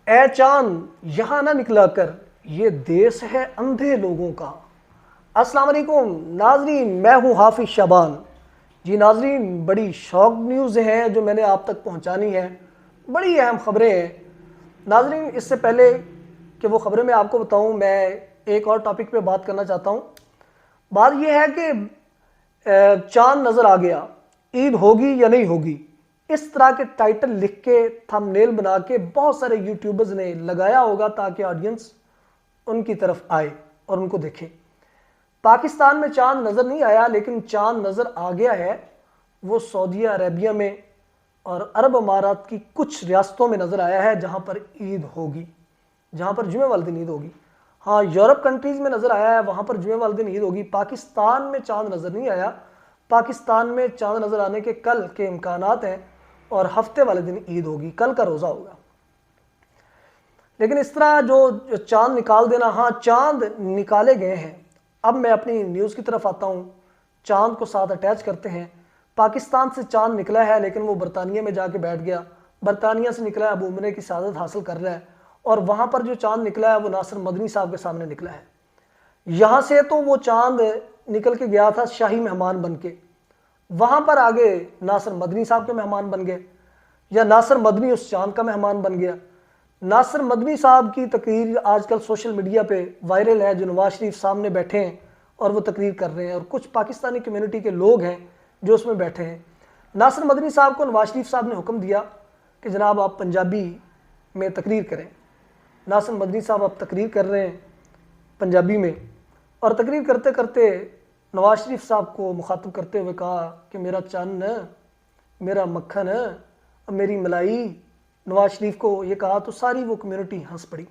اے چاند یہاں نہ نکلا کر، یہ دیس ہے اندھے لوگوں کا۔ السلام علیکم ناظرین، میں ہوں حافظ شعبان۔ جی ناظرین، بڑی شوق نیوز ہیں جو میں نے آپ تک پہنچانی ہے، بڑی اہم خبریں ہیں ناظرین۔ اس سے پہلے کہ وہ خبریں میں آپ کو بتاؤں، میں ایک اور ٹاپک پہ بات کرنا چاہتا ہوں۔ بات یہ ہے کہ چاند نظر آ گیا، عید ہوگی یا نہیں ہوگی، اس طرح کے ٹائٹل لکھ کے تھم نیل بنا کے بہت سارے یوٹیوبرز نے لگایا ہوگا تاکہ آڈینس ان کی طرف آئے اور ان کو دیکھے۔ پاکستان میں چاند نظر نہیں آیا، لیکن چاند نظر آ گیا ہے۔ وہ سعودیہ عربیہ میں اور عرب امارات کی کچھ ریاستوں میں نظر آیا ہے جہاں پر عید ہوگی، جہاں پر جمعہ والے دن عید ہوگی۔ ہاں، یورپ کنٹریز میں نظر آیا ہے، وہاں پر جمعہ والے دن عید ہوگی۔ پاکستان میں چاند نظر نہیں آیا۔ پاکستان میں چاند نظر آنے کے کل کے امکانات ہیں اور ہفتے والے دن عید ہوگی، کل کا روزہ ہوگا۔ لیکن اس طرح جو چاند نکال دینا، ہاں چاند نکالے گئے ہیں۔ اب میں اپنی نیوز کی طرف آتا ہوں، چاند کو ساتھ اٹیچ کرتے ہیں۔ پاکستان سے چاند نکلا ہے لیکن وہ برطانیہ میں جا کے بیٹھ گیا۔ برطانیہ سے نکلا ہے، اب عمرے کی سعادت حاصل کر رہا ہے، اور وہاں پر جو چاند نکلا ہے وہ ناصر مدنی صاحب کے سامنے نکلا ہے۔ یہاں سے تو وہ چاند نکل کے گیا تھا شاہی مہمان بن کے، وہاں پر آگے ناصر مدنی صاحب کے مہمان بن گئے، یا ناصر مدنی اس چاند کا مہمان بن گیا۔ ناصر مدنی صاحب کی تقریر آج کل سوشل میڈیا پہ وائرل ہے، جو نواز شریف سامنے بیٹھے ہیں اور وہ تقریر کر رہے ہیں، اور کچھ پاکستانی کمیونٹی کے لوگ ہیں جو اس میں بیٹھے ہیں۔ ناصر مدنی صاحب کو نواز شریف صاحب نے حکم دیا کہ جناب آپ پنجابی میں تقریر کریں۔ ناصر مدنی صاحب اب تقریر کر رہے ہیں پنجابی میں، اور تقریر کرتے کرتے نواز شریف صاحب کو مخاطب کرتے ہوئے کہا کہ میرا چاند، میرا مکھن، میری ملائی۔ نواز شریف کو یہ کہا تو ساری وہ کمیونٹی ہنس پڑی۔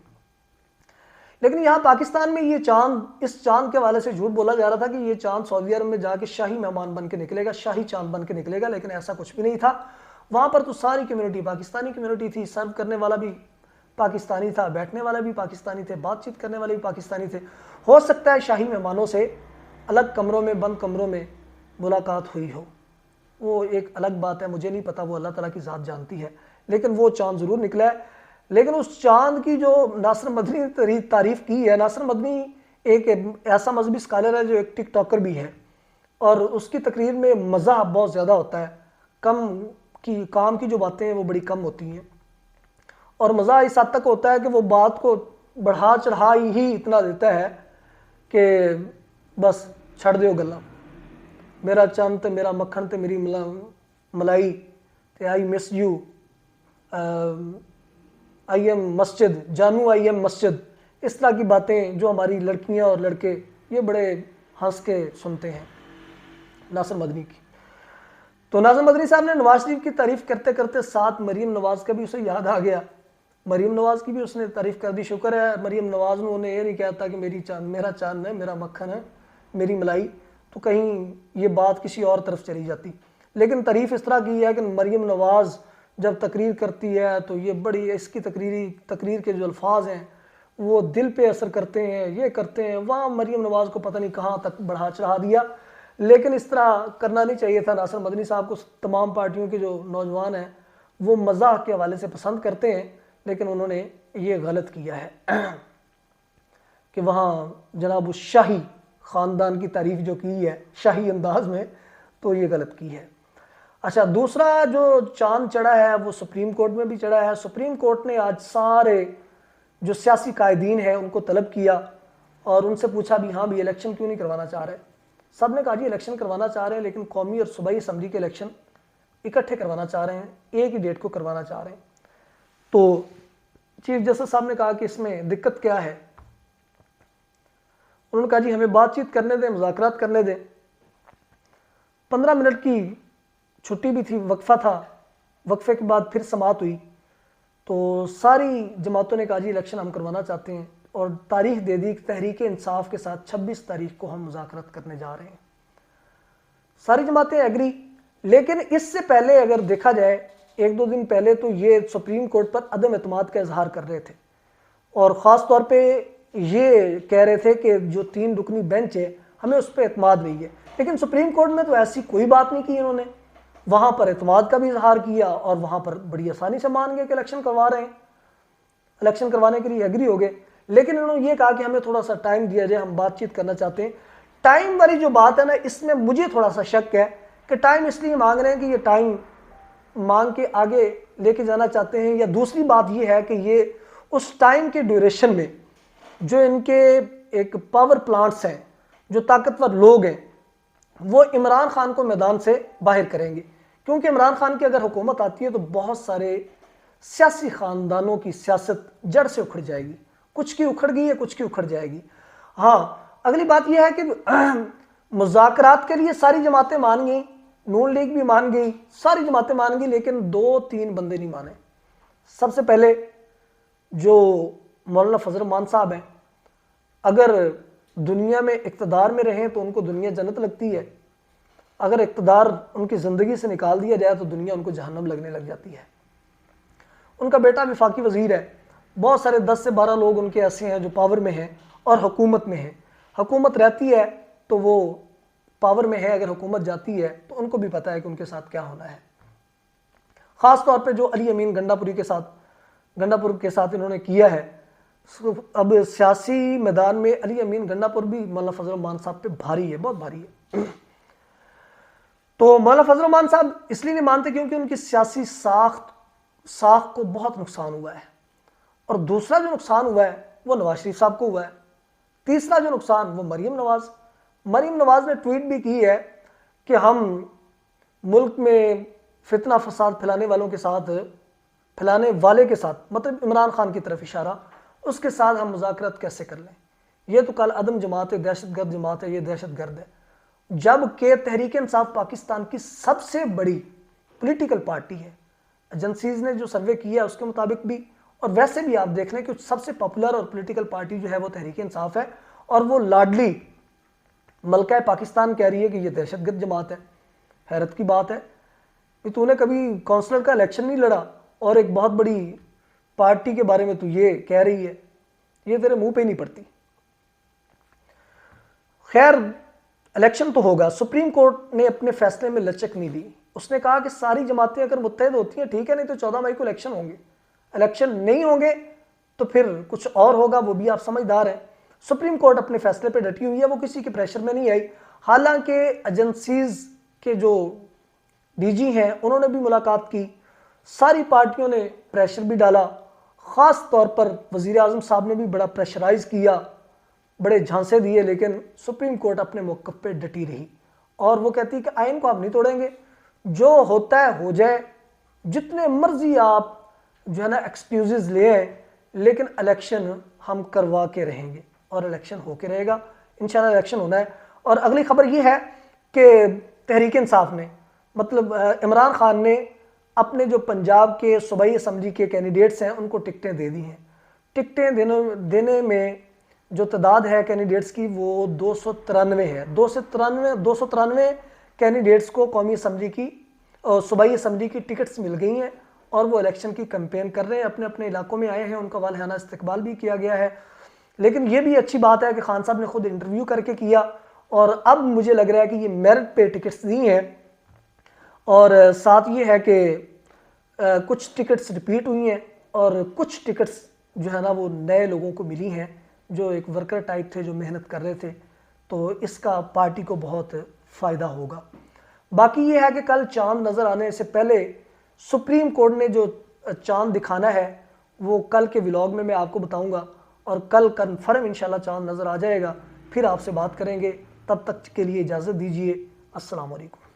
لیکن یہاں پاکستان میں یہ چاند، اس چاند کے حوالے سے جھوٹ بولا جا رہا تھا کہ یہ چاند سعودی عرب میں جا کے شاہی مہمان بن کے نکلے گا، شاہی چاند بن کے نکلے گا، لیکن ایسا کچھ بھی نہیں تھا۔ وہاں پر تو ساری کمیونٹی پاکستانی کمیونٹی تھی، سرو کرنے والا بھی پاکستانی تھا، بیٹھنے والا بھی پاکستانی تھے، بات چیت کرنے والے بھی پاکستانی تھے۔ ہو سکتا ہے شاہی مہمانوں سے الگ کمروں میں، بند کمروں میں ملاقات ہوئی ہو، وہ ایک الگ بات ہے، مجھے نہیں پتا، وہ اللہ تعالیٰ کی ذات جانتی ہے، لیکن وہ چاند ضرور نکلا ہے۔ لیکن اس چاند کی جو ناصر مدنی نے تعریف کی ہے، ناصر مدنی ایک ایسا مذہبی اسکالر ہے جو ایک ٹک ٹاکر بھی ہے، اور اس کی تقریر میں مزاح بہت زیادہ ہوتا ہے، کام کی جو باتیں ہیں وہ بڑی کم ہوتی ہیں، اور مزاح اس حد تک ہوتا ہے کہ وہ بات کو بڑھا چڑھا ہی اتنا دیتا ہے کہ بس چھڑ دیو گلا، میرا چاند تے میرا مکھن تے میری ملائی تے آئی مس یو، آئی ایم مسجد، جانو آئی ایم مسجد، اس طرح کی باتیں جو ہماری لڑکیاں اور لڑکے یہ بڑے ہنس کے سنتے ہیں ناصر مدنی کی۔ تو ناصر مدنی صاحب نے نواز شریف کی تعریف کرتے کرتے ساتھ مریم نواز کا بھی اسے یاد آ گیا، مریم نواز کی بھی اس نے تعریف کر دی۔ شکر ہے مریم نواز نے انہیں یہ نہیں کہتا کہ میرا چاند ہے، میرا مکھن ہے، میری ملائی، تو کہیں یہ بات کسی اور طرف چلی جاتی۔ لیکن تعریف اس طرح کی ہے کہ مریم نواز جب تقریر کرتی ہے تو یہ بڑی، اس کی تقریر کے جو الفاظ ہیں وہ دل پہ اثر کرتے ہیں، یہ کرتے ہیں۔ وہاں مریم نواز کو پتہ نہیں کہاں تک بڑھا چڑھا دیا، لیکن اس طرح کرنا نہیں چاہیے تھا ناصر مدنی صاحب کو۔ تمام پارٹیوں کے جو نوجوان ہیں وہ مزاح کے حوالے سے پسند کرتے ہیں، لیکن انہوں نے یہ غلط کیا ہے کہ وہاں جناب شاہی خاندان کی تعریف جو کی ہے شاہی انداز میں، تو یہ غلط کی ہے۔ اچھا، دوسرا جو چاند چڑھا ہے وہ سپریم کورٹ میں بھی چڑھا ہے۔ سپریم کورٹ نے آج سارے جو سیاسی قائدین ہیں ان کو طلب کیا اور ان سے پوچھا بھی ہاں بھی الیکشن کیوں نہیں کروانا چاہ رہے۔ سب نے کہا جی الیکشن کروانا چاہ رہے ہیں، لیکن قومی اور صوبائی اسمبلی کے الیکشن اکٹھے کروانا چاہ رہے ہیں، ایک ہی ڈیٹ کو کروانا چاہ رہے ہیں۔ تو چیف جسٹس صاحب نے کہا کہ اس میں دقت کیا ہے؟ انہوں نے کہا جی ہمیں بات چیت کرنے دیں، مذاکرات کرنے دیں۔ 15 منٹ کی چھٹی بھی تھی، وقفہ تھا، وقفے کے بعد پھر سماعت ہوئی، تو ساری جماعتوں نے کہا جی الیکشن ہم کروانا چاہتے ہیں، اور تاریخ دے دی تحریک انصاف کے ساتھ 26 تاریخ کو ہم مذاکرات کرنے جا رہے ہیں۔ ساری جماعتیں ایگری، لیکن اس سے پہلے اگر دیکھا جائے 1-2 دن پہلے تو یہ سپریم کورٹ پر عدم اعتماد کا اظہار کر رہے تھے، اور خاص طور پہ یہ کہہ رہے تھے کہ جو 3 رکنی بینچ ہے ہمیں اس پہ اعتماد نہیں ہے۔ لیکن سپریم کورٹ میں تو ایسی کوئی بات نہیں کی انہوں نے، وہاں پر اعتماد کا بھی اظہار کیا اور وہاں پر بڑی آسانی سے مان گئے کہ الیکشن کروا رہے ہیں۔ الیکشن کروانے کے لیے ایگری ہو گئے، لیکن انہوں نے یہ کہا کہ ہمیں تھوڑا سا ٹائم دیا جائے، ہم بات چیت کرنا چاہتے ہیں۔ ٹائم والی جو بات ہے نا، اس میں مجھے تھوڑا سا شک ہے کہ ٹائم اس لیے مانگ رہے ہیں کہ یہ ٹائم مانگ کے آگے لے کے جانا چاہتے ہیں، یا دوسری بات یہ ہے کہ یہ اس ٹائم کے ڈیوریشن میں جو ان کے ایک پاور پلانٹس ہیں، جو طاقتور لوگ ہیں، وہ عمران خان کو میدان سے باہر کریں گے، کیونکہ عمران خان کی اگر حکومت آتی ہے تو بہت سارے سیاسی خاندانوں کی سیاست جڑ سے اکھڑ جائے گی، کچھ کی اکھڑ گئی ہے، کچھ کی اکھڑ جائے گی۔ ہاں، اگلی بات یہ ہے کہ مذاکرات کے لیے ساری جماعتیں مان گئیں، نون لیگ بھی مان گئی، ساری جماعتیں مان گئی، لیکن 2-3 بندے نہیں مانے۔ سب سے پہلے جو مولانا فضل الرحمان صاحب ہیں، اگر دنیا میں اقتدار میں رہیں تو ان کو دنیا جنت لگتی ہے، اگر اقتدار ان کی زندگی سے نکال دیا جائے تو دنیا ان کو جہنم لگنے لگ جاتی ہے۔ ان کا بیٹا وفاقی وزیر ہے، بہت سارے 10 سے 12 لوگ ان کے ایسے ہیں جو پاور میں ہیں اور حکومت میں ہیں۔ حکومت رہتی ہے تو وہ پاور میں ہے، اگر حکومت جاتی ہے تو ان کو بھی پتہ ہے کہ ان کے ساتھ کیا ہونا ہے۔ خاص طور پہ جو علی امین گنڈا پور کے ساتھ انہوں نے کیا ہے، اب سیاسی میدان میں علی امین گنڈا پور بھی مولانا فضل الرحمان صاحب پہ بھاری ہے، بہت بھاری ہے۔ تو مولانا فضل الرحمان صاحب اس لیے نہیں مانتے کیونکہ ان کی سیاسی ساخت کو بہت نقصان ہوا ہے، اور دوسرا جو نقصان ہوا ہے وہ نواز شریف صاحب کو ہوا ہے، تیسرا جو نقصان وہ مریم نواز نے ٹویٹ بھی کی ہے کہ ہم ملک میں فتنہ فساد پھیلانے والے کے ساتھ، مطلب عمران خان کی طرف اشارہ، اس کے ساتھ ہم مذاکرات کیسے کر لیں، یہ تو کل عدم جماعت ہے، دہشت گرد جماعت ہے، یہ دہشت گرد ہے، جبکہ تحریک انصاف پاکستان کی سب سے بڑی پولیٹیکل پارٹی ہے۔ ایجنسیز نے جو سروے کیا ہے اس کے مطابق بھی، اور ویسے بھی آپ دیکھ لیں کہ سب سے پاپولر اور پولیٹیکل پارٹی جو ہے وہ تحریک انصاف ہے، اور وہ لاڈلی ملکہ پاکستان کہہ رہی ہے کہ یہ دہشت گرد جماعت ہے۔ حیرت کی بات ہے کہ تو نے کبھی کونسلر کا الیکشن نہیں لڑا اور ایک بہت بڑی پارٹی کے بارے میں تو یہ کہہ رہی ہے، یہ تیرے منہ پہ نہیں پڑتی۔ خیر، الیکشن تو ہوگا۔ سپریم کورٹ نے اپنے فیصلے میں لچک نہیں دی، اس نے کہا کہ ساری جماعتیں اگر متحد ہوتی ہیں ٹھیک ہے، نہیں تو 14 مئی کو الیکشن ہوں گے، الیکشن نہیں ہوں گے تو پھر کچھ اور ہوگا، وہ بھی آپ سمجھدار ہیں۔ سپریم کورٹ اپنے فیصلے پہ ڈٹی ہوئی ہے، وہ کسی کے پریشر میں نہیں آئی، حالانکہ ایجنسیز کے جو ڈی جی ہیں انہوں نے بھی ملاقات کی، ساری پارٹیوں نے پریشر بھی ڈالا، خاص طور پر وزیر اعظم صاحب نے بھی بڑا پریشرائز کیا، بڑے جھانسے دیے، لیکن سپریم کورٹ اپنے موقف پہ ڈٹی رہی، اور وہ کہتی ہے کہ آئین کو آپ نہیں توڑیں گے، جو ہوتا ہے ہو جائے، جتنے مرضی آپ جو ہے نا ایکسکیوزز لے آئیں، لیکن الیکشن ہم کروا کے رہیں گے، اور الیکشن ہو کے رہے گا، انشاءاللہ الیکشن ہونا ہے۔ اور اگلی خبر یہ ہے کہ تحریک انصاف نے، مطلب عمران خان نے اپنے جو پنجاب کے صوبائی اسمبلی کے کینڈیڈیٹس ہیں ان کو ٹکٹیں دے دی ہیں۔ ٹکٹیں دینے میں جو تعداد ہے کینڈیڈیٹس کی وہ 293 ہے، 293 کینڈیڈیٹس کو قومی اسمبلی کی صوبائی اسمبلی کی ٹکٹس مل گئی ہیں، اور وہ الیکشن کی کیمپین کر رہے ہیں، اپنے اپنے علاقوں میں آئے ہیں، ان کا والہانہ استقبال بھی کیا گیا ہے۔ لیکن یہ بھی اچھی بات ہے کہ خان صاحب نے خود انٹرویو کر کے کیا، اور اب مجھے لگ رہا ہے کہ یہ میرٹ پہ ٹکٹس دی ہیں، اور ساتھ یہ ہے کہ کچھ ٹکٹس ریپیٹ ہوئی ہیں اور کچھ ٹکٹس جو ہے نا وہ نئے لوگوں کو ملی ہیں جو ایک ورکر ٹائپ تھے، جو محنت کر رہے تھے، تو اس کا پارٹی کو بہت فائدہ ہوگا۔ باقی یہ ہے کہ کل چاند نظر آنے سے پہلے سپریم کورٹ نے جو چاند دکھانا ہے وہ کل کے ولاگ میں آپ کو بتاؤں گا، اور کل کنفرم انشاءاللہ چاند نظر آ جائے گا، پھر آپ سے بات کریں گے۔ تب تک کے لیے اجازت دیجیے، السلام علیکم۔